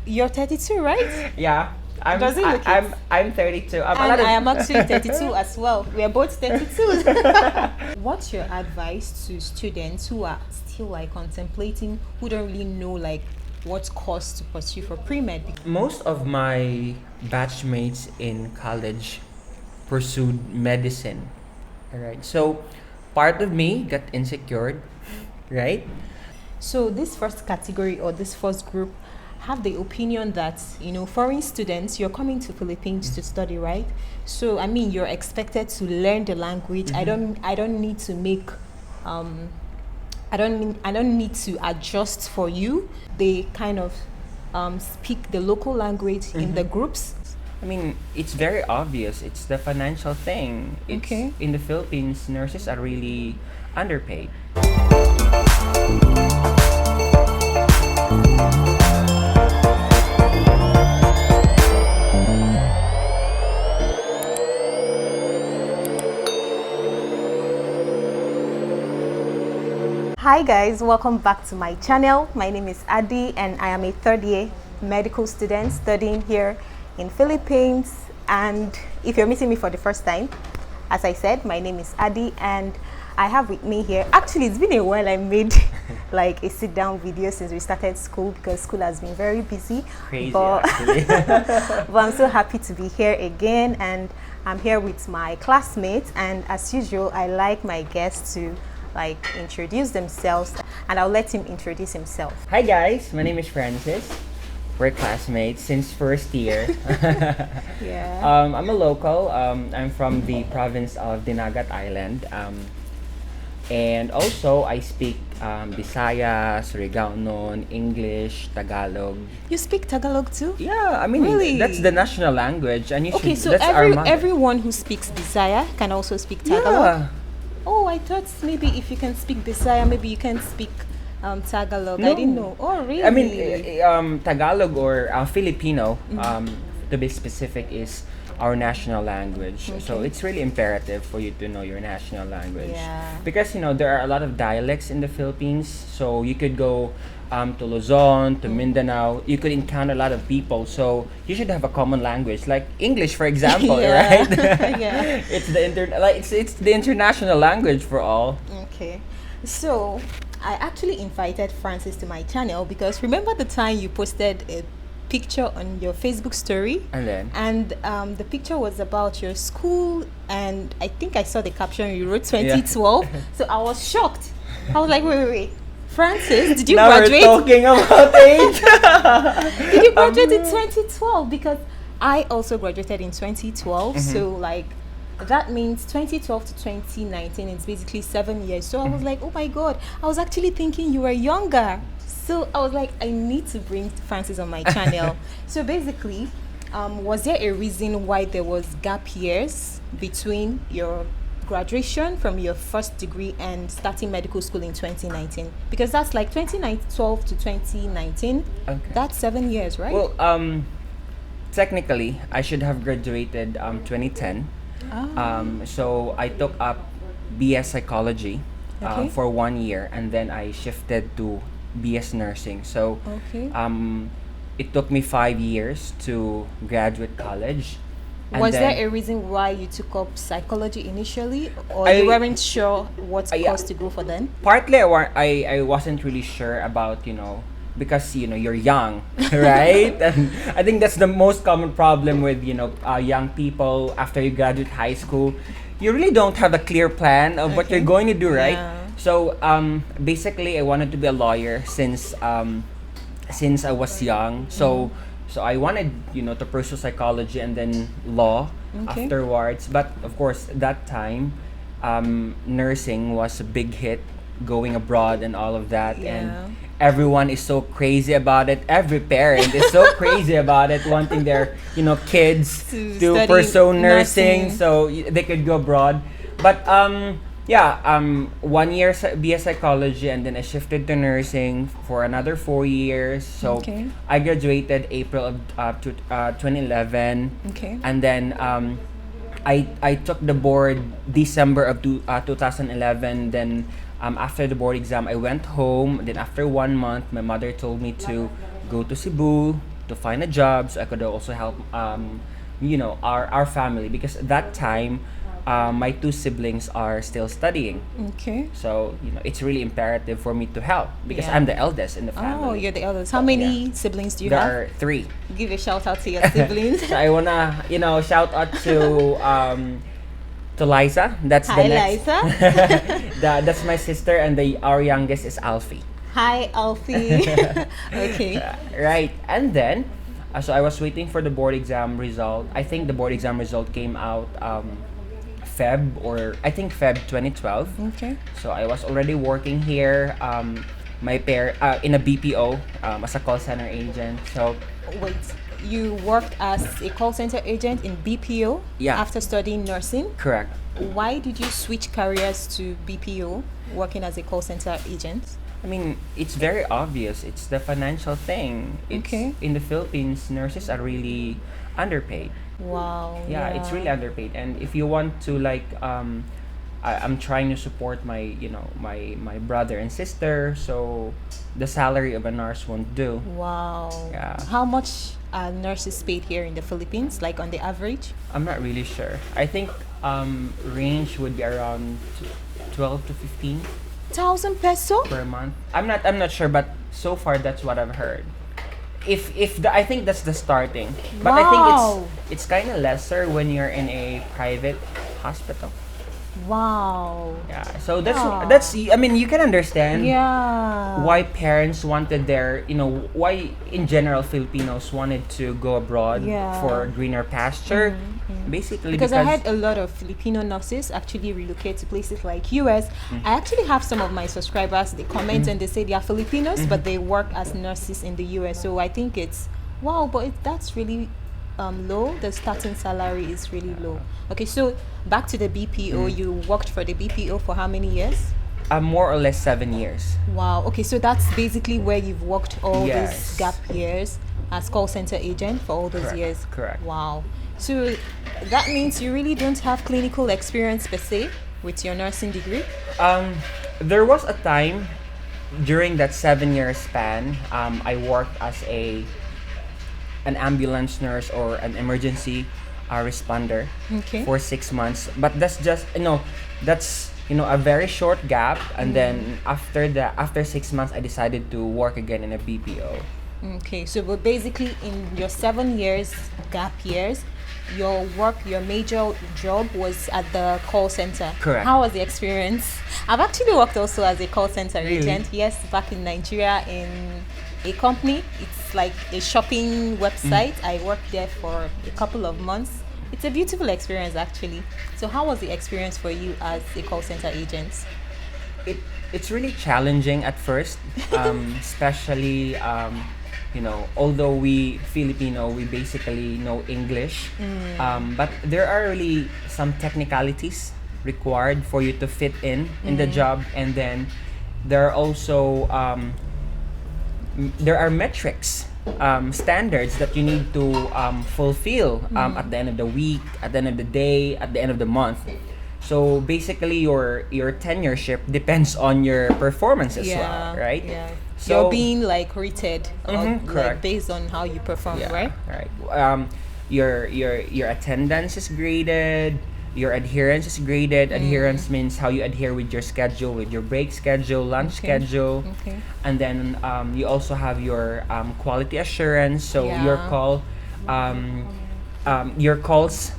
You're 32, right? Yeah, Does it look it? I'm 32. And I am actually 32 as well. We are both 32. What's your advice to students who are still like contemplating, who don't really know like what course to pursue for pre-med? Most of my batchmates in college pursued medicine. Alright, so part of me got insecure, right? So this first category or this first group have the opinion that foreign students, you're coming to Philippines to study, right? So I mean you're expected to learn the language. I don't need to make I don't need to adjust for you. They kind of speak the local language in the groups. I mean, it's very obvious. It's the financial thing. It's, Okay. in the Philippines, nurses are really underpaid. Hi guys, welcome back to my channel. My name is Adi and I am a third year medical student studying here in Philippines. And if you're meeting me for the first time, as I said, my name is Adi and I have with me here, actually it's been a while I made like a sit down video since we started school because school has been very busy. Crazy, but, actually. but I'm so happy to be here again, and I'm here with my classmates, and as usual I like my guests to like introduce themselves, and I'll let him introduce himself. Hi guys, my name is Francis. We're classmates since first year. Yeah. I'm a local. I'm from the province of Dinagat Island. And also I speak Bisaya, Surigao, English, Tagalog. You speak Tagalog too? Yeah, I mean Really? that's the national language, and you Okay, should. so That's our mother. everyone who speaks Bisaya can also speak Tagalog. Yeah. Oh, I thought maybe if you can speak Bisaya, maybe you can speak Tagalog. I didn't know. Oh, really? I mean, Tagalog or Filipino, to be specific, is our national language. So Okay. it's really imperative for you to know your national language. Yeah. Because there are a lot of dialects in the Philippines. So you could go to Luzon, to Mindanao. You could encounter a lot of people. So you should have a common language, like English, for example, Yeah. right? Yeah. It's it's the international language for all. Okay. So I actually invited Francis to my channel because remember the time you posted a picture on your Facebook story? And then And the picture was about your school, and I think I saw the caption you wrote 2012. So I was shocked. I was like, wait. Francis, did you now graduate? we're talking about age. Did you graduate in 2012? Because I also graduated in 2012. So like that means 2012 to 2019 is basically 7 years. So I was like, oh my god, I was actually thinking you were younger. So I was like, I need to bring Francis on my channel. So basically, was there a reason why there was gap years between your graduation from your first degree and starting medical school in 2019? Because that's like 2012 to 2019. Okay. That's 7 years, right? Well, technically, I should have graduated 2010. So I took up BS Psychology Okay. for 1 year, and then I shifted to BS Nursing. So Okay. it took me 5 years to graduate college. And Was then, there a reason why you took up psychology initially, or I- you weren't sure what yeah. course to go for then? partly I wasn't really sure about because you're young, right? And I think that's the most common problem with young people after you graduate high school. You really don't have a clear plan of what Okay. you're going to do, right? Yeah. So basically I wanted to be a lawyer since I was young. So I wanted to pursue psychology and then law Okay. afterwards. But of course that time nursing was a big hit, going abroad and all of that. Yeah. And everyone is so crazy about it. Every parent is so crazy about it, wanting their kids To to study pursue nursing, nursing. so they could go abroad. But 1 year BS psychology, and then I shifted to nursing for another 4 years. So Okay. I graduated April of 2011. Okay. And then I took the board December of 2011. Then after the board exam, I went home. Then after 1 month, my mother told me to go to Cebu to find a job, so I could also help our family, because at that time my two siblings are still studying. Okay. So it's really imperative for me to help because Yeah. I'm the eldest in the family. Oh, you're the eldest. How many siblings do you There have? are three. Give a shout out to your siblings. So I wanna shout out to Liza. That's Hi, the next. Liza. That's my sister, and our youngest is Alfie. Hi, Alfie. Okay. Right, and then so I was waiting for the board exam result. I think the board exam result came out Feb 2012. Okay. So I was already working here. In a BPO as a call center agent. So Wait, you worked as a call center agent in BPO Yeah. after studying nursing. correct. Why did you switch careers to BPO, working as a call center agent? I mean, it's very obvious. It's the financial thing. Okay. In the Philippines, nurses are really underpaid. Wow. Yeah, it's really underpaid. And if you want to I'm trying to support my brother and sister, so the salary of a nurse won't do. Wow. Yeah. How much are nurses paid here in the Philippines, like on the average? I'm not really sure. I think range would be around 12 to 15 1,000 peso? per month. I'm not sure, but so far that's what I've heard. I think that's the starting, but I Wow. think it's kind of lesser when you're in a private hospital. Wow. Yeah, so that's Aw. that's I mean, you can understand Yeah. why parents wanted why in general Filipinos wanted to go abroad Yeah. for greener pasture. Basically Because I had a lot of Filipino nurses actually relocate to places like US. I actually have some of my subscribers, they comment and they say they are Filipinos, but they work as nurses in the US. So I think it's wow, but that's really low. The starting salary is really low. Okay, so back to the BPO. You worked for the BPO for how many years? More or less 7 years. Wow. Okay, so that's basically where you've worked all Yes. these gap years as call center agent for all those Correct, years. correct. Wow. So that means you really don't have clinical experience per se with your nursing degree. There was a time during that 7 year span, I worked as an ambulance nurse or an emergency responder Okay. for 6 months. But that's just that's a very short gap, and then after 6 months, I decided to work again in a BPO. Okay. So but basically in your 7 years gap years, your major job was at the call center. Correct. How was the experience? I've actually worked also as a call center Really? agent. Yes, back in Nigeria in a company. It's like a shopping website. I worked there for a couple of months. It's a beautiful experience actually. So how was the experience for you as a call center agent? It's really challenging at first, especially although we Filipino, we basically know English, but there are really some technicalities required for you to fit in the job, and then there are also there are metrics, standards that you need to fulfill at the end of the week, at the end of the day, at the end of the month. So basically, your tenureship depends on your performance as well, right? Yeah. So You're being like rated, like correct. based on how you perform, right? Right. Your attendance is graded. Your adherence is graded. Adherence means how you adhere with your schedule, with your break schedule, lunch schedule, Okay. and then you also have your quality assurance. So Yeah. your calls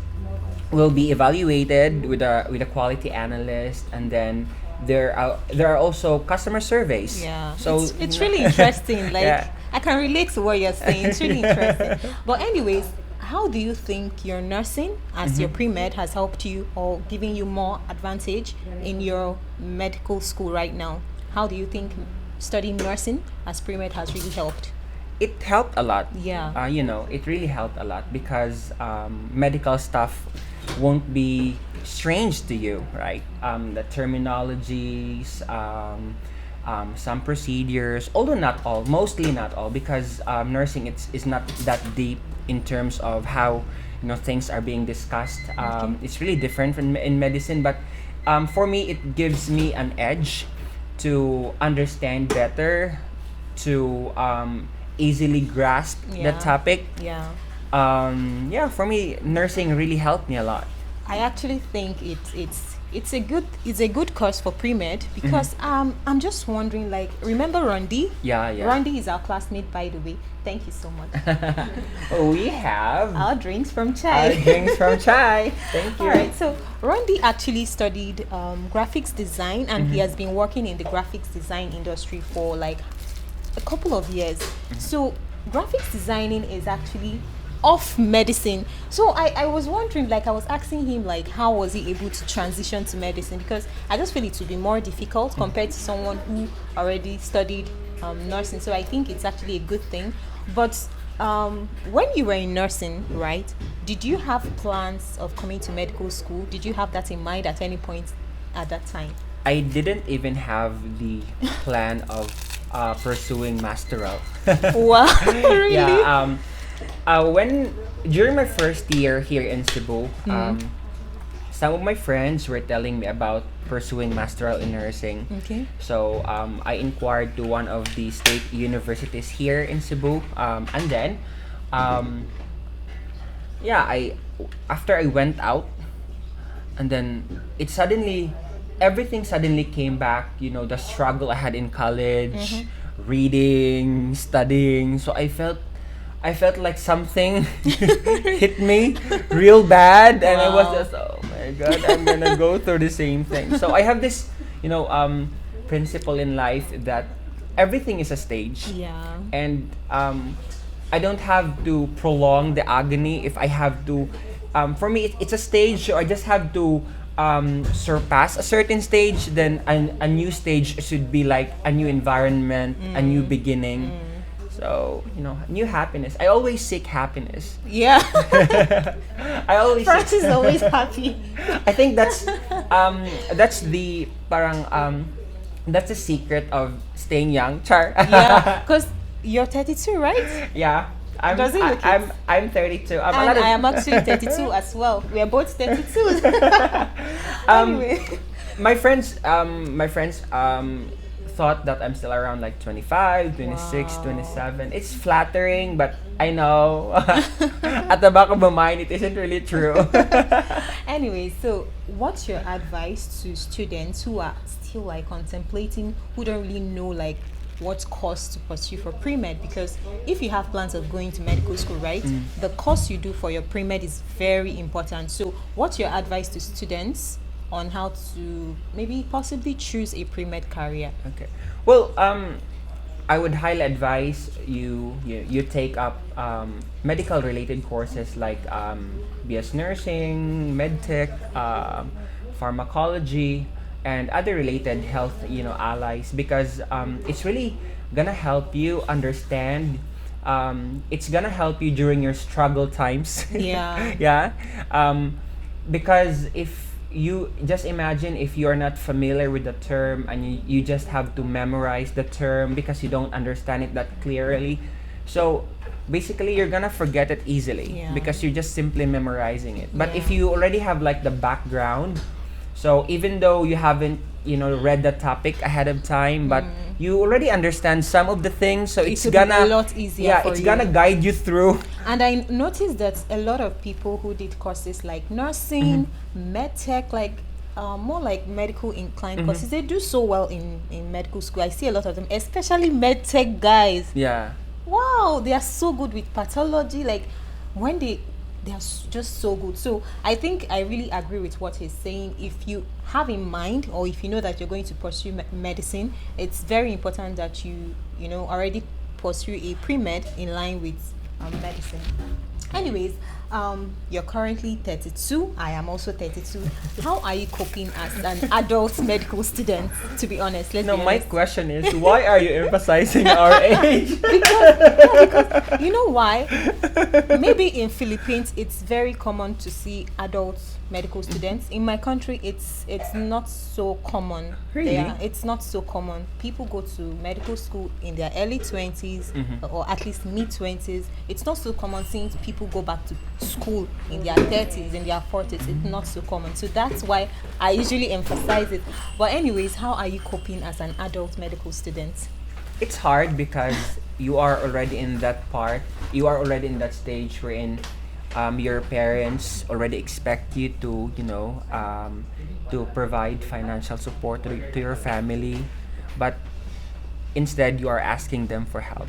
will be evaluated with a quality analyst, and then there are also customer surveys. Yeah. So it's really interesting. Like Yeah. I can relate to what you're saying. It's really interesting. But anyways, how do you think your nursing as your pre-med has helped you or giving you more advantage in your medical school right now? How do you think studying nursing as pre-med has really helped? It helped a lot. Yeah. It really helped a lot because medical stuff won't be strange to you, right? The terminologies, some procedures, although not all, mostly not all, because nursing is not that deep in terms of how things are being discussed. It's really different from in medicine, but for me, it gives me an edge to understand better, to easily grasp the Yeah. topic. Yeah. Yeah, for me, nursing really helped me a lot. I actually think it's a good course for pre-med Mhm. because I'm just wondering, like, remember Rondi? Yeah, yeah. Rondi is our classmate, by the way. Thank you so much. We have Our drinks from our Chai. drinks from Chai. Thank you. All right, so Rondi actually studied graphics design, and he has been working in the graphics design industry for like a couple of years. So graphics designing is actually off medicine. So I was wondering, like I was asking him, like how was he able to transition to medicine, because I just feel it would be more difficult compared to someone who already studied nursing. So I think it's actually a good thing. But when you were in nursing, right, did you have plans of coming to medical school? Did you have that in mind at any point at that time? I didn't even have the plan of pursuing masteral. Wow. Really? Yeah. When during my first year here in Cebu, some of my friends were telling me about pursuing masteral in nursing. Okay. So I inquired to one of the state universities here in Cebu, and then yeah, I after I went out, and then it suddenly everything suddenly came back. You know, the struggle I had in college, reading, studying. So I felt like something hit me real bad, and I was Wow. just, oh my god, I'm gonna go through the same thing. So I have this, principle in life that everything is a stage, Yeah. and I don't have to prolong the agony if I have to. For me, it's a stage, so I just have to surpass a certain stage. Then a new stage should be like a new environment, a new beginning. So, new happiness. I always seek happiness. Yeah. I always Francis seek, is always happy. I think that's the parang that's the secret of staying young. Char. Yeah, because you're 32, right? Yeah. Does it look it? I'm 32. A And lot of, I am actually 32 as well. We are both 32. um, Anyway. my friends thought that I'm still around like 25, 26, Wow. 27. It's flattering, but I know at the back of my mind it isn't really true. Anyway, so what's your advice to students who are still like contemplating, who don't really know like what course to pursue for pre-med? Because if you have plans of going to medical school, right, the course you do for your pre-med is very important. So what's your advice to students on how to maybe possibly choose a pre-med career? Okay. Well, I would highly advise you take up medical related courses like BS nursing, medtech, pharmacology, and other related health allies, because it's really gonna help you understand. It's gonna help you during your struggle times. Yeah. Yeah. Because if you just imagine if you're not familiar with the term, and you just have to memorize the term because you don't understand it that clearly, so basically you're gonna forget it easily Yeah. because you're just simply memorizing it. But if Yeah. you already have like the background, so even though you haven't read the topic ahead of time, but you already understand some of the things, so it's will gonna be a lot easier yeah for it's you. gonna guide you through. And I noticed that a lot of people who did courses like nursing, medtech, like more like medical inclined courses, they do so well in medical school. I see a lot of them, especially medtech guys. Yeah. Wow, they are so good with pathology. Like when they are just so good. So I think I really agree with what he's saying. If you have in mind, or if you know that you're going to pursue medicine, it's very important that you already pursue a pre-med in line with medicine. Anyways, you're currently 32. I am also 32. How are you coping as an adult medical student? To be honest, let's No, be my honest. question is, why are you emphasizing our age? Because you know why? Maybe in Philippines it's very common to see adult medical students. In my country it's not so common. Really? It's not so common. People go to medical school in their early 20s, or at least mid 20s. It's not so common seeing people go back to school in their 30s, in their 40s. It's not so common. So that's why I usually emphasize it. But anyways, how are you coping as an adult medical student? it's hard because you are already in that part. You are already in that stage wherein your parents already expect you to, to provide financial support to your family, but instead you are asking them for help,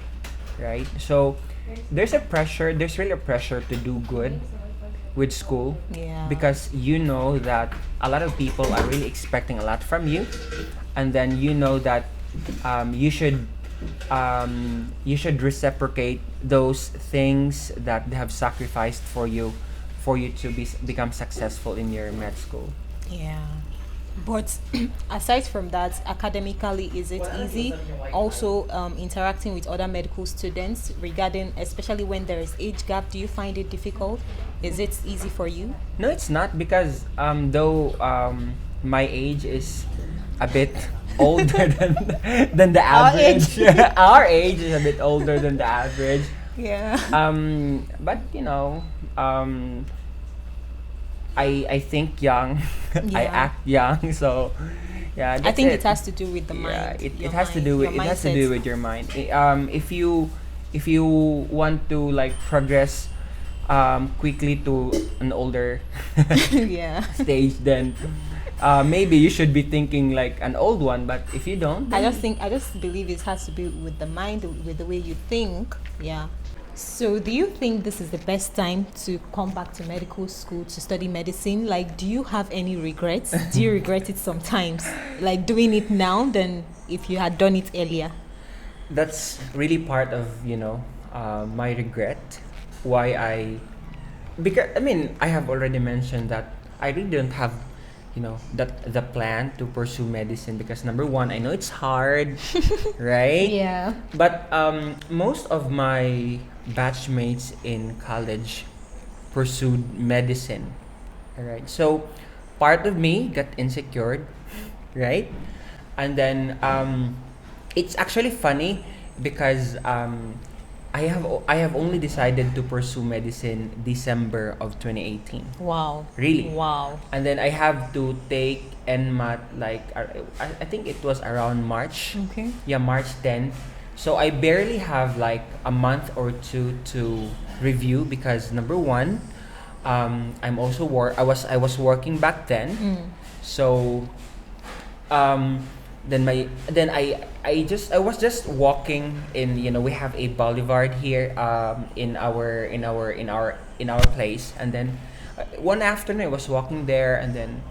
right? So there's really a pressure to do good with school, Yeah. because you know that a lot of people are really expecting a lot from you, and then you know that you should reciprocate those things that they have sacrificed for you to become successful in your med school. Yeah. But aside from that, academically, is it easy? Also, interacting with other medical students regarding, especially when there is age gap, do you find it difficult? Is it easy for you? No, it's not, because though my age is a bit older than the Our average. age. Our age is a bit older than the average. Yeah. But I think young. I Yeah. act young, so yeah, I that's think it. it has to do with the Yeah, mind. it Your has to mind, do with your it has to do mindset. with your mind. If you want to like progress quickly to an older Yeah. stage, then maybe you should be thinking like an old one. But if you don't, I just believe it has to be with the mind, with the way you think. Yeah. So, do you think this is the best time to come back to medical school to study medicine? Like, do you have any regrets? Do you regret it sometimes? Like doing it now than if you had done it earlier? that's really part of my regret. Why I Because I mean I have already mentioned that I really don't have that the plan to pursue medicine, because number one, I know it's hard, right? Yeah. But most of my batchmates in college pursued medicine. All right. So part of me got insecure, right? And then it's actually funny because I have only decided to pursue medicine December of 2018. Wow. Really? Wow. And then I have to take NMAT like I think it was around March. Okay. Yeah, March 10. So I barely have like a month or two to review, because number one, I was working back then. Mm. So um then I was just walking in, we have a boulevard here in our place. And then one afternoon I was walking there, and then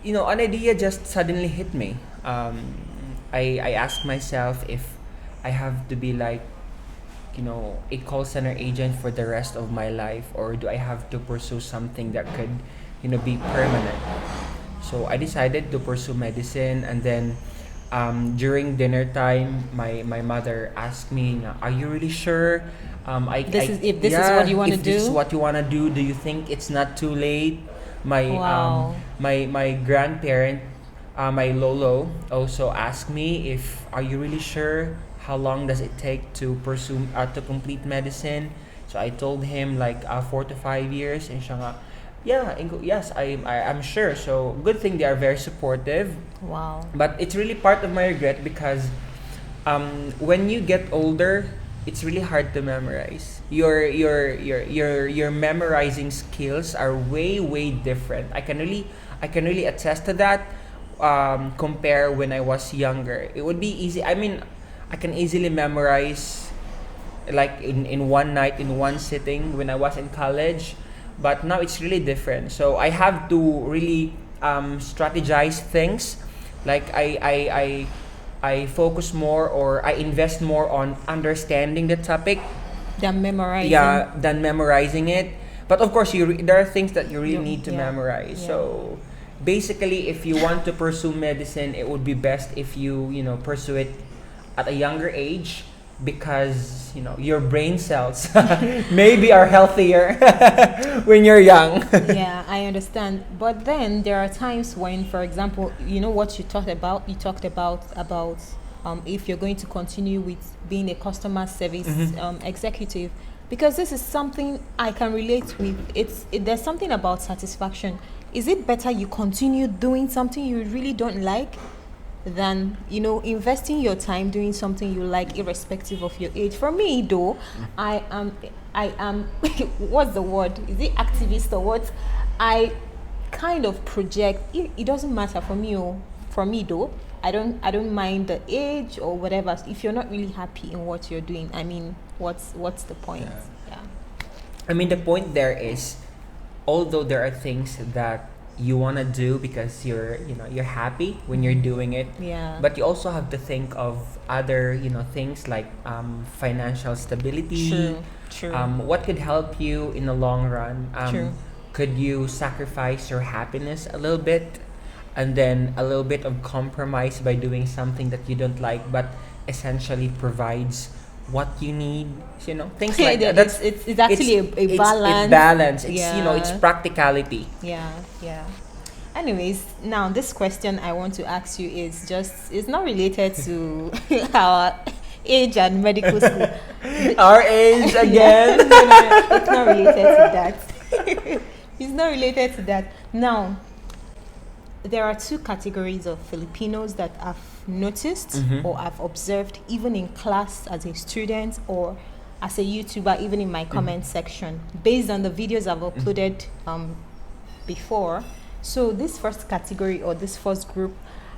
an idea just suddenly hit me. I asked myself if I have to be like a call center agent for the rest of my life, or do I have to pursue something that could be permanent. So I decided to pursue medicine. And then during dinner time, my mother asked me, "Are you really sure? If this is what you want to if this is do?" what you want to do, do you think it's not too late?" My Wow. my grandparent, my lolo, also asked me if, "Are you really sure? How long does it take to pursue to complete medicine?" So I told him like 4 to 5 years, and siya nga, yeah, yes, I'm sure. So good thing they are very supportive. Wow. But it's really part of my regret, because when you get older, it's really hard to memorize. Your memorizing skills are way different. I can really attest to that. Compare when I was younger, it would be easy. I mean, I can easily memorize like in one night, in one sitting, when I was in college. But now it's really different. So I have to really strategize things. Like I focus more, or I invest more on understanding the topic, They're memorizing. yeah, than memorizing it. But of course, there are things that you really need to Yeah. memorize. Yeah. So basically, if you want to pursue medicine, it would be best if you pursue it at a younger age, because your brain cells maybe are healthier when you're young. Yeah, I understand. But then there are times when, for example, you know what you talked about. You talked about if you're going to continue with being a customer service executive, because this is something I can relate with. There's something about satisfaction. Is it better you continue doing something you really don't like, than, investing your time doing something you like, irrespective of your age. For me, though, I am what's the word? Is it activist or what? I kind of project. It doesn't matter for me. For me, though, I don't mind the age or whatever. If you're not really happy in what you're doing, I mean, what's the point? Yeah. Yeah. I mean, the point there is, although there are things that you want to do because you're happy when you're doing it, Yeah. but you also have to think of other things like financial stability. True. What could help you in the long run? True. Could you sacrifice your happiness a little bit, and then a little bit of compromise by doing something that you don't like, but essentially provides what you need? Things like that. It's actually a balance. It's balance. It's Yeah. it's practicality. Yeah. Anyways, now this question I want to ask you is not related to our age and medical school. Our age again. No, it's not related to that. It's not related to that. Now, there are two categories of Filipinos that I've noticed or I've observed, even in class as a student or as a YouTuber, even in my comment section, based on the videos I've uploaded before. So this first category or this first group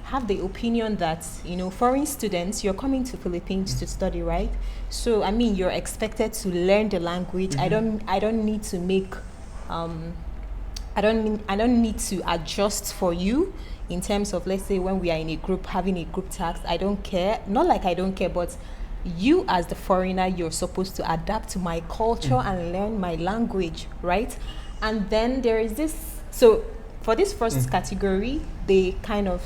have the opinion that foreign students, you're coming to Philippines to study, right? So I mean, you're expected to learn the language. I don't need to make I don't need to adjust for you in terms of, let's say, when we are in a group having a group task. I don't care. Not like I don't care, but you as the foreigner, you're supposed to adapt to my culture and learn my language, right? And then there is this. So for this first category, they kind of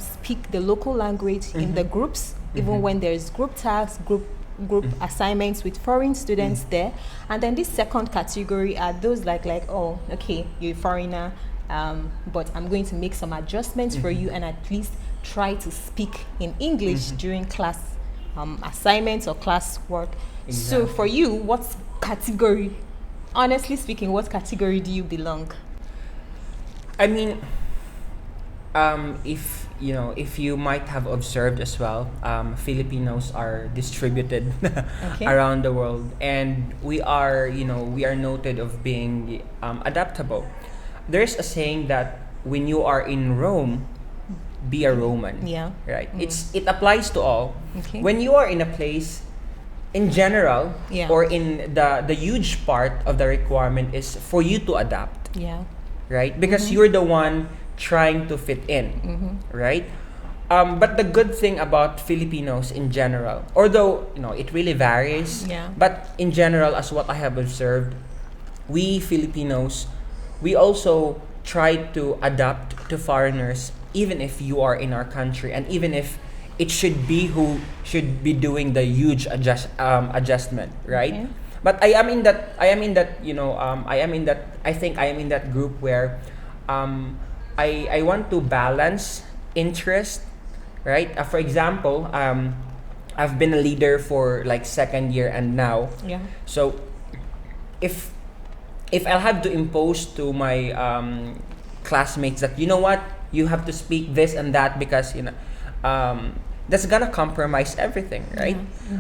speak the local language in the groups, even when there's group tasks, group assignments with foreign students there. And then this second category are those like oh, okay, you're a foreigner, but I'm going to make some adjustments for you and at least try to speak in English during class assignments or class work. So for you, what category, honestly speaking, what category do you belong? I mean, if you might have observed as well, Filipinos are distributed around the world, and we are noted of being adaptable. There's a saying that when you are in Rome, be a Roman. Yeah. Right. It applies to all. Okay. When you are in a place, in general, Yeah. or in the huge part of the requirement is for you to adapt. Yeah. Right? Because you're the one trying to fit in, right? But the good thing about Filipinos in general, although it really varies, but in general, as what I have observed, we Filipinos, we also try to adapt to foreigners, even if you are in our country, and even if it should be who should be doing the huge adjustment, right? Okay. But I think I am in that group where I want to balance interest, right? For example, I've been a leader for like second year and now. Yeah. So if I'll have to impose to my classmates that what, you have to speak this and that because that's gonna compromise everything, right?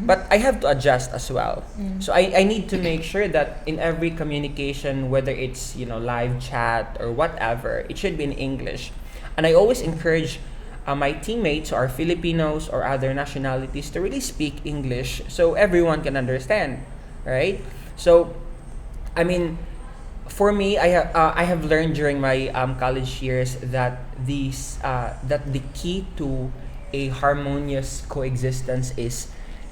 But I have to adjust as well. So I need to make sure that in every communication, whether it's live chat or whatever, it should be in English. And I always encourage my teammates or Filipinos or other nationalities to really speak English so everyone can understand, right? So I mean, for me, I have learned during my college years that that the key to a harmonious coexistence is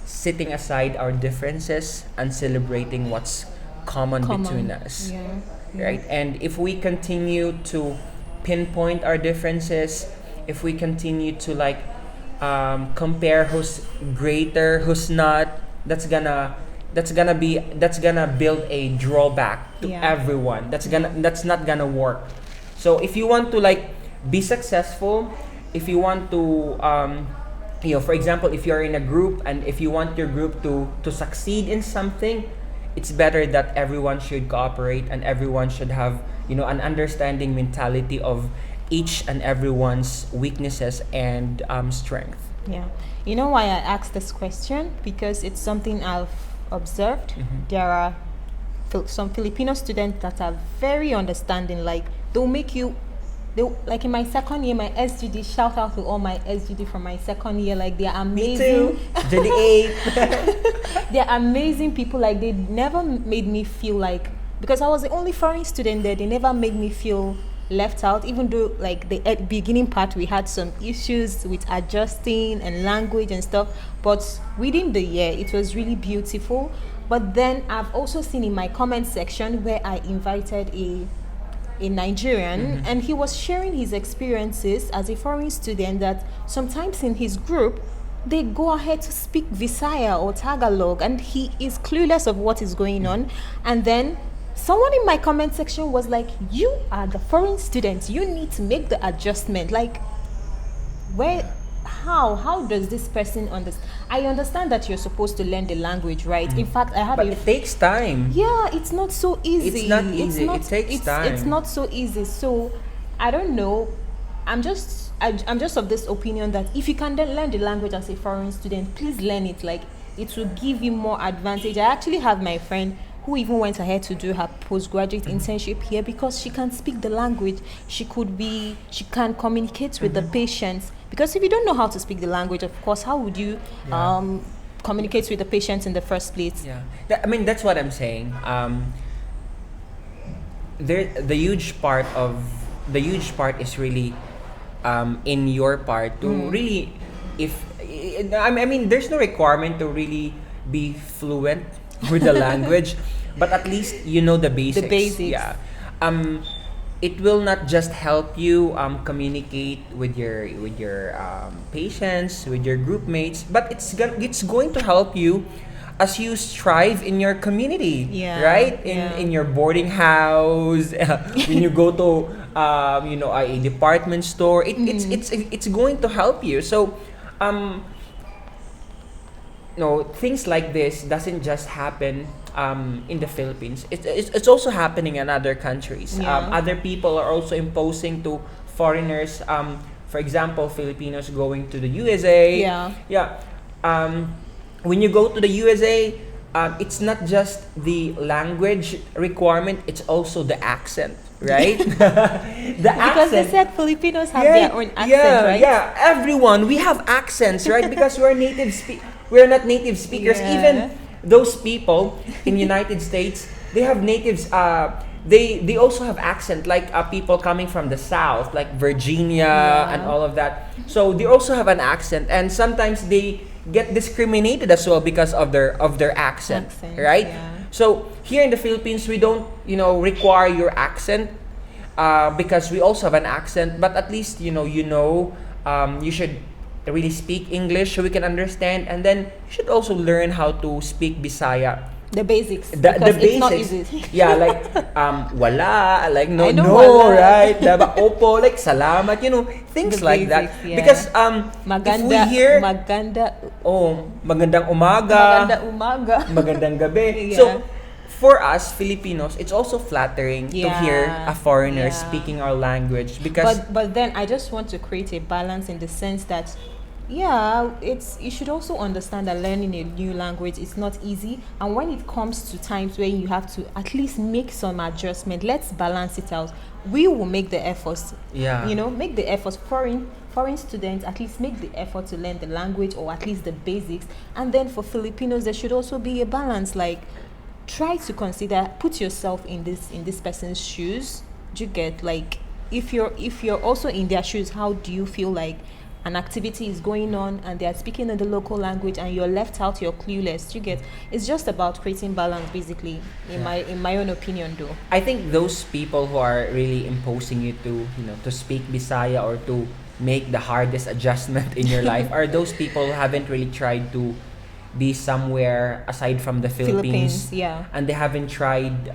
setting aside our differences and celebrating what's common between us, right? And if we continue to pinpoint our differences, if we continue to compare who's greater, who's not, that's gonna build a drawback to everyone. That's not gonna work. So if you want to be successful, if you want to for example, if you're in a group and if you want your group to succeed in something, it's better that everyone should cooperate and everyone should have an understanding mentality of each and everyone's weaknesses and strength. Yeah. You know why I asked this question? Because it's something I've observed. There are some Filipino students that are very understanding. Like they'll make you, like in my second year, my SGD. Shout out to all my SGD from my second year. Like they're amazing. Me too. JD8. They're amazing people. Like they never made me feel like, because I was the only foreign student there. They never made me feel left out, even though like the beginning part we had some issues with adjusting and language and stuff, but within the year it was really beautiful. But then I've also seen in my comment section where I invited a Nigerian, and he was sharing his experiences as a foreign student, that sometimes in his group they go ahead to speak Visaya or Tagalog and he is clueless of what is going on. And then someone in my comment section was like, you are the foreign student, you need to make the adjustment. Like, where, how does this person understand? I understand that you're supposed to learn the language, right? In fact, I had But it takes time. yeah, it's not so easy. It's not easy. It takes time. It's not so easy. So I don't know. I'm just of this opinion that if you can then learn the language as a foreign student, please learn it. Like, it will give you more advantage. I actually have my friend who even went ahead to do her postgraduate internship here because she can speak the language. She can communicate with the patients. Because if you don't know how to speak the language, of course, how would you communicate with the patients in the first place? Yeah, I mean that's what I'm saying. The huge part is really in your part to really, I mean there's no requirement to really be fluent with the language, but at least you know the basics. The basics. Yeah. It will not just help you communicate with your patients, with your group mates, but it's going to help you as you strive in your community. Yeah. Right? In your boarding house, when you go to a department store, it's going to help you. So no, things like this doesn't just happen in the Philippines. It's also happening in other countries. Yeah. Other people are also imposing to foreigners. For example, Filipinos going to the USA. Yeah. When you go to the USA, it's not just the language requirement; it's also the accent, right? Because they said Filipinos have their own accent, right? Yeah, everyone, we have accents, right? Because we're not native speakers. Yeah. Even those people in United States, they have natives. They also have accent, like people coming from the South, like Virginia and all of that. So they also have an accent, and sometimes they get discriminated as well because of their accent, right? Yeah. So here in the Philippines, we don't require your accent because we also have an accent, but at least you should really speak English so we can understand, and then you should also learn how to speak Bisaya. The basics. The Because basics. it's not easy. Yeah, like wala, like no, wala. right? Diba? Opo, like salamat, things The like that. basics, yeah. Because Maganda, if we hear magandang umaga, maganda umaga. magandang gabi. Yeah. So for us Filipinos, it's also flattering to hear a foreigner speaking our language, because But then I just want to create a balance in the sense that you should also understand that learning a new language is not easy, and when it comes to times where you have to at least make some adjustment, let's balance it out. We will make the efforts. Make the efforts. Foreign students at least make the effort to learn the language, or at least the basics. And then for Filipinos, there should also be a balance. Like, try to put yourself in this person's shoes. Do you get, like, if you're also in their shoes, how do you feel like an activity is going on and they are speaking in the local language and you're left out, you're clueless? Do you get? It's just about creating balance, basically, in my own opinion, though. I think those people who are really imposing you to speak Bisaya or to make the hardest adjustment in your life are those people who haven't really tried to be somewhere aside from the Philippines. And they haven't tried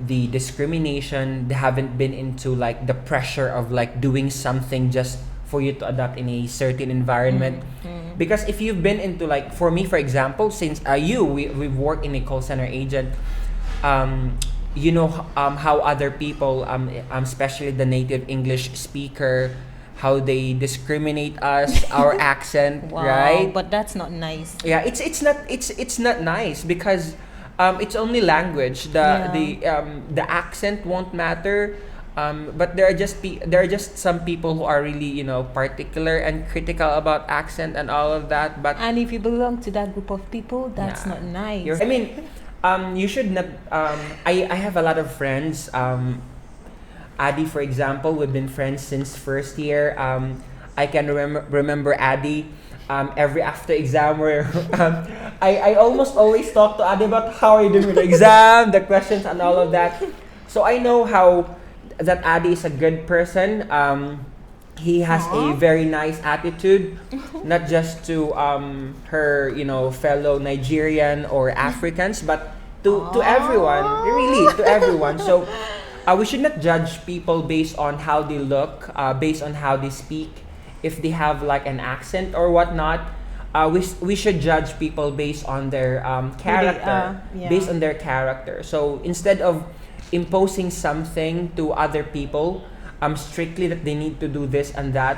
the discrimination. They haven't been into like the pressure of like doing something just for you to adapt in a certain environment. Because if you've been into, like, for me, for example, since we've worked in a call center agent, you know how other people especially the native English speaker, how they discriminate us, our accent, Wow, right? but that's not nice. Yeah, it's not nice because it's only language. The accent won't matter. But there are just some people who are really, you know, particular and critical about accent and all of that. But And if you belong to that group of people, that's nah, not nice. I mean, you should not. I have a lot of friends. Adi, for example, we've been friends since first year. I can remember Adi. Every after exam where I almost always talk to Adi about how are you doing with the exam, the questions and all of that. So I know how that Adi is a good person. He has a Aw. very nice attitude, not just to her, you know, fellow Nigerian or Africans, but to everyone, really to everyone. So we should not judge people based on how they look, based on how they speak, if they have like an accent or whatnot. We should judge people based on their character, yeah. based on their character. So instead of imposing something to other people, strictly that they need to do this and that,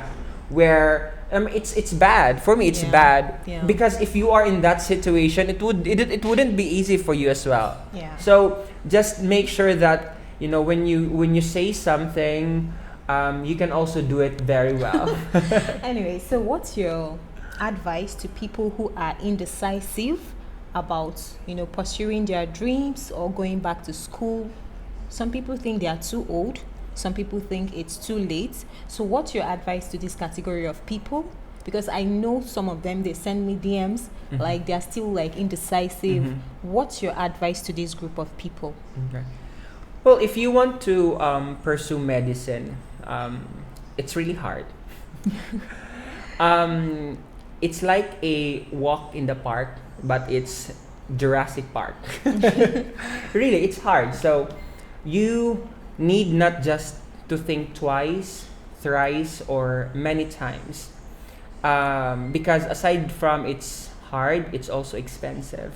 where it's bad for me. It's Yeah. bad Yeah. because if you are in that situation, it wouldn't be easy for you as well. Yeah. So just make sure that, you know, when you say something, you can also do it very well. Anyway, so what's your advice to people who are indecisive about, you know, pursuing their dreams or going back to school? Some people think they are too old. Some people think it's too late. So what's your advice to this category of people? Because I know some of them, they send me DMs, like they're still like indecisive. What's your advice to this group of people? Okay. Well, if you want to pursue medicine, it's really hard. It's like a walk in the park, but it's Jurassic Park. Really, it's hard. So you need not just to think twice, thrice, or many times. Because aside from it's hard, it's also expensive.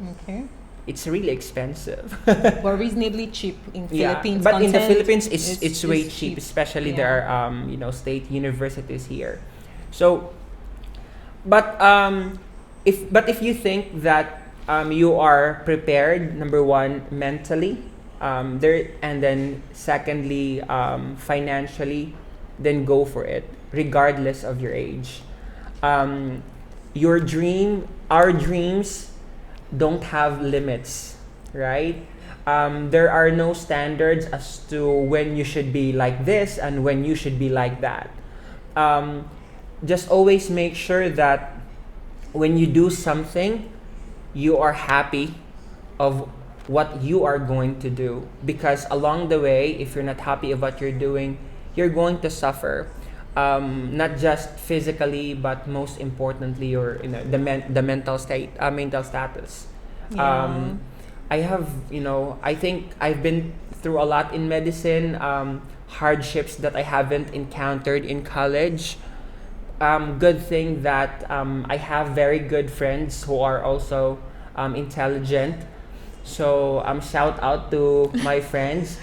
Okay. It's really expensive. But reasonably cheap in Philippines. But in the content, Philippines, it's way cheap, especially there are you know, state universities here. So, but if you think that you are prepared, number one, mentally, and then secondly, financially, then go for it, regardless of your age. Our dreams don't have limits, right? There are no standards as to when you should be like this and when you should be like that. Just always make sure that when you do something, you are happy of what you are going to do, because along the way, if you're not happy of what you're doing, you're going to suffer, not just physically, but most importantly, your, you know, the mental state, mental status. Yeah. I have, you know, I think I've been through a lot in medicine, hardships that I haven't encountered in college. Good thing that I have very good friends who are also intelligent. So shout out to my friends,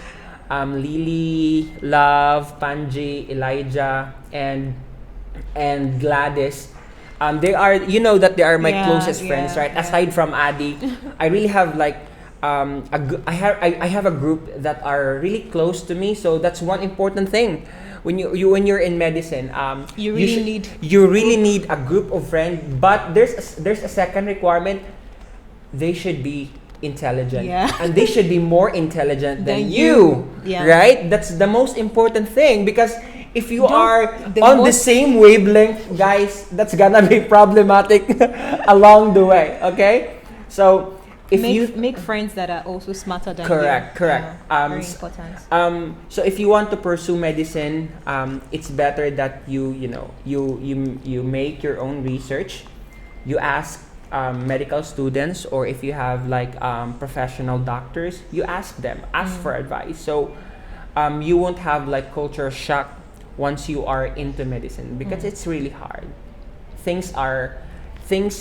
Lily, Love, Panji, Elijah, and Gladys. They are, you know, that they are my closest friends, right? Aside from Adi, I really have like I have a group that are really close to me. So that's one important thing. When you're in medicine, You really need a group of friends. But there's a second requirement. They should be intelligent, Yeah. and they should be more intelligent than Than you. Yeah. Right? That's the most important thing, because if you Don't- are the on the most- same wavelength, guys, that's gonna be problematic along the way. Okay, so if you make friends that are also smarter than Correct, you. correct. Yeah, very important. So if you want to pursue medicine, it's better that you know you make your own research. You ask medical students, or if you have like professional doctors, you ask them, for advice. So you won't have like culture shock once you are into medicine, because it's really hard. Things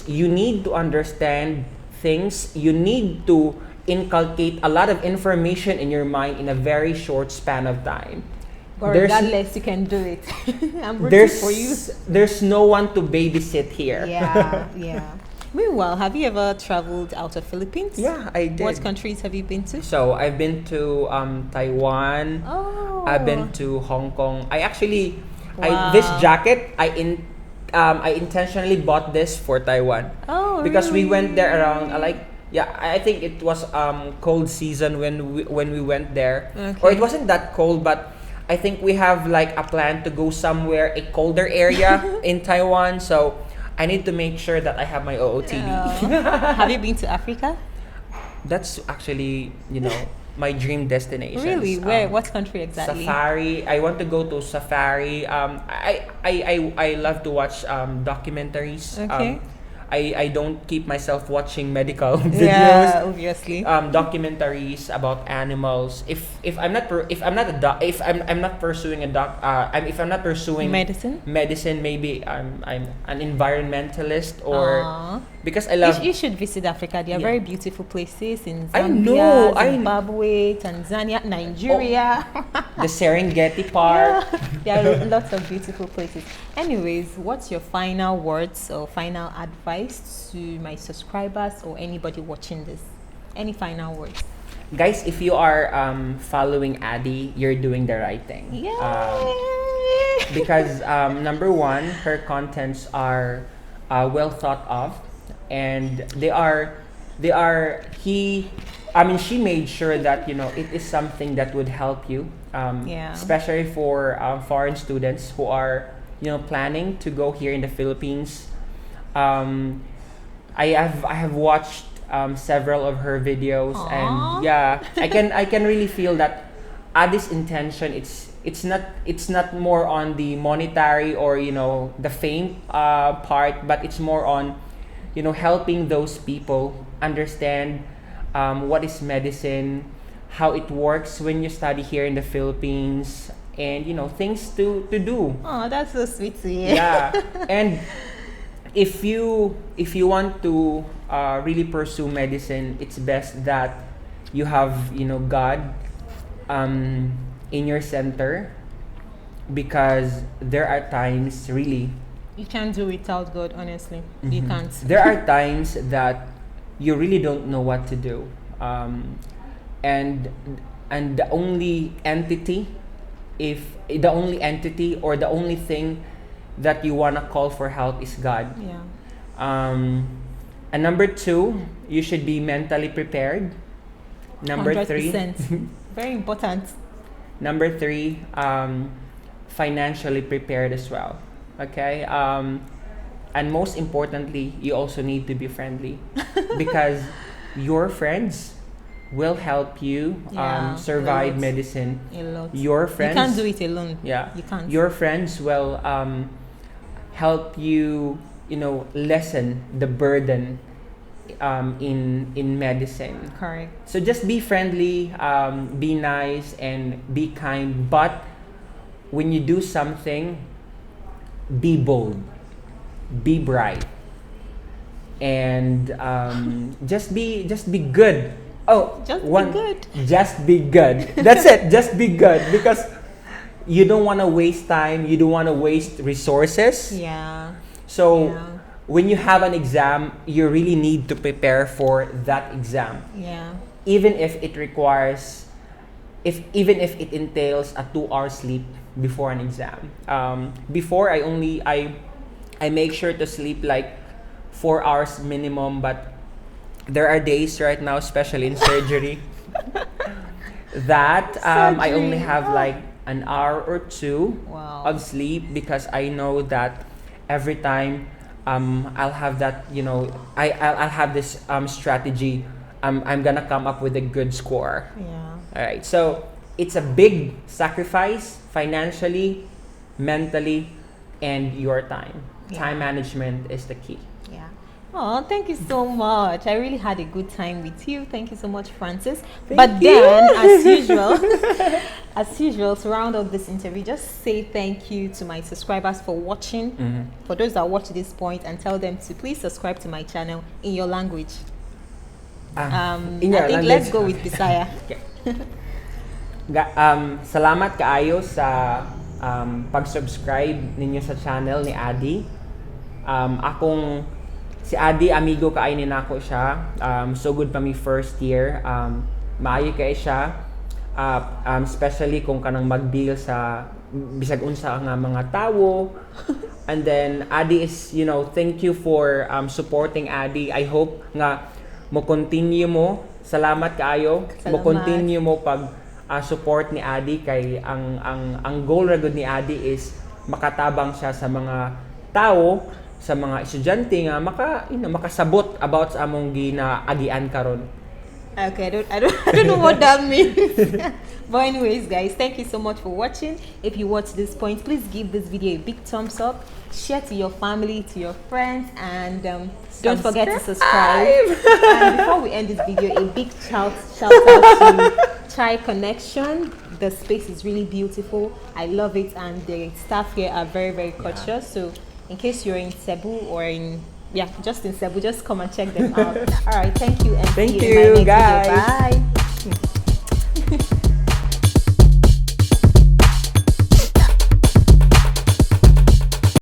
you need to understand, things you need to inculcate a lot of information in your mind in a very short span of time. But There's- regardless, you can do it. I'm rooting for you. There's no one to babysit here. Yeah, yeah. Meanwhile, have you ever traveled out of Philippines? Yeah, I did. What countries have you been to? So I've been to Taiwan. Oh. I've been to Hong Kong. I actually, Wow. this jacket I intentionally bought this for Taiwan Oh, because we really? went there around I think it was cold season when we went there, or it Okay. wasn't that cold, but I think we have like a plan to go somewhere a colder area in Taiwan. So I need to make sure that I have my OOTD. Have you been to Africa? That's actually, my dream destination. Really? Where? What country exactly? Safari. I want to go to safari. I love to watch documentaries. Okay. I don't keep myself watching medical videos. Yeah, obviously. Documentaries about animals. If I'm not I'm not pursuing if I'm not pursuing medicine, maybe I'm an environmentalist, or Aw. because I love You should visit Africa. There are Yeah. very beautiful places in I Zambia, know, Zimbabwe, Tanzania, Nigeria. the Serengeti Park. Yeah, there are lots of beautiful places. Anyways, what's your final words or final advice to my subscribers or anybody watching this? Any final words? Guys, if you are following Addy, you're doing the right thing. Yay! Because number one, her contents are well thought of, and she made sure that it is something that would help you, Yeah. especially for foreign students who are planning to go here in the Philippines. I have watched several of her videos. Aw. And yeah, I can really feel that Addy's intention, it's not more on the monetary or the fame part, but it's more on helping those people understand what is medicine, how it works when you study here in the Philippines, and things to do. Oh, that's so sweet to hear. Yeah. And if you want to really pursue medicine, it's best that you have God in your center, because there are times really You can't do without God, honestly. You can't. there are times that you really don't know what to do, and the only entity or the only thing that you want to call for help is God. Yeah. And number two, you should be mentally prepared. Number 100%. three, Very important. number three, financially prepared as well. Okay. And most importantly, you also need to be friendly, because your friends will help you Yeah, survive a lot. medicine. A lot. Your friends, You can't do it alone. yeah, You can't. your friends will help you lessen the burden in medicine. Correct. So just be friendly, be nice, and be kind. But when you do something, be bold, be bright, and just be good. Oh, Just be good. Just be good. That's it. Just be good, because you don't want to waste time. You don't want to waste resources. Yeah. So Yeah. when you have an exam, you really need to prepare for that exam, Yeah. even if it requires, even if it entails a 2-hour sleep before an exam. Before I make sure to sleep like 4 hours minimum, but there are days right now, especially in surgery, that I only Surgery. have like an hour or two Wow. of sleep, because I know that every time I'll have that, I'll have this strategy. I'm gonna come up with a good score. Yeah. All right, so it's a big sacrifice financially, mentally, and your time. Yeah. Time management is the key. Yeah. Oh, thank you so much. I really had a good time with you. Thank you so much, Francis. But you. then, as usual, to round up this interview, just say thank you to my subscribers for watching. For those that watch this point, and tell them to please subscribe to my channel in your language. I think let's go with Bisaya. Okay. Salamat kaayo sa pag-subscribe ninyo sa channel ni Adi. Akong si Adi, amigo kaayo ni nako siya. So good pa mi first year. Maayo kay siya. Especially kung kanang mag-deal sa bisag unsa nga mga tawo. And then Adi is, thank you for supporting Adi. I hope nga mo continue mo. Salamat kaayo. Mo continue mo pag support ni Adi kay ang goal ra gud ni Adi is makatabang siya sa mga tao, sa mga estudyante nga makasabot about sa among ginaagian karon. Okay, I don't know what that means. But anyways, guys, thank you so much for watching. If you watch this point, please give this video a big thumbs up, share to your family, to your friends, and don't forget to subscribe. And before we end this video, a big shout out to Chai Connection. The space is really beautiful. I love it, and the staff here are very, very courteous. So in case you're in Cebu or just in Cebu, just come and check them out. All right, thank you, and thank see you in my you, next guys. video. Bye.